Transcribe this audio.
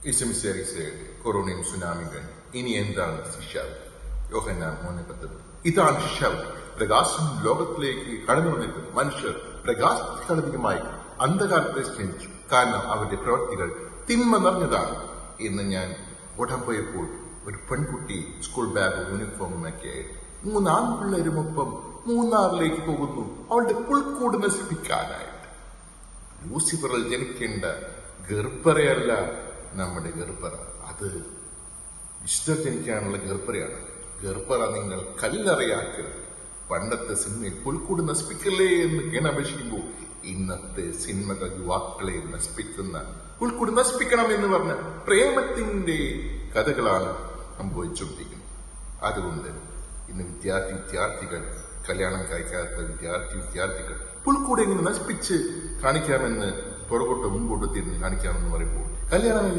ഈശ്വമിസേറിസേ കൊറോണയും സുനാമികൾ ഇനി എന്താണ് ശിക്ഷ? യോഹന്നാൻ 3:10. ഇതാണ് ശിക്ഷ. പ്രകാശം ലോകത്തിലേക്ക് കടന്നു വന്നിട്ട് മനുഷ്യർ പ്രകാശത്തിനധികമായി അന്ധകാരത്തെ സ്നേഹിച്ചു, കാരണം അവരുടെ പ്രവൃത്തികൾ തിന്മ നിറഞ്ഞതാണ്. ഇന്ന് ഞാൻ ഓടാൻ പോയപ്പോൾ ഒരു പെൺകുട്ടി സ്കൂൾ ബാഗ് യൂണിഫോമുമൊക്കെ 3 ആൺപിള്ളേരുമൊപ്പം മൂന്നാറിലേക്ക് പോകുന്നു, അവളുടെ പുൽക്കൂട് നശിപ്പിക്കാനായിട്ട്. ലൂസിഫറിൽ ജനിക്കേണ്ട ഗർഭറയല്ല നമ്മുടെ ഗർഭറ, അത് ഈസ്റ്റർ ജനിക്കാനുള്ള ഗർഭറയാണ്. ഗർഭറ നിങ്ങൾ കല്ലറയാക്കരുത്. പണ്ടത്തെ സിനിമയിൽ പുൽക്കൂട് നശിപ്പിക്കല്ലേ എന്ന് കേണപേക്ഷിക്കുമ്പോൾ ഇന്നത്തെ സിനിമകൾ യുവാക്കളെ നശിപ്പിക്കുന്ന പുൽക്കൂട് നശിപ്പിക്കണം എന്ന് പറഞ്ഞ പ്രേമത്തിന്റെ കഥകളാണ് സംഭവിച്ചുകൊണ്ടിരിക്കുന്നത്. അതുകൊണ്ട് ഇന്ന് വിദ്യാർത്ഥികൾ, കല്യാണം കഴിക്കാത്ത വിദ്യാർത്ഥികൾ പുൽക്കൂട് എങ്ങനെ നശിപ്പിച്ച് കാണിക്കാമെന്ന് പുറകോട്ട് മുമ്പോട്ട് തിരിഞ്ഞ് കാണിക്കാമെന്ന് പറയുമ്പോൾ കല്യാണം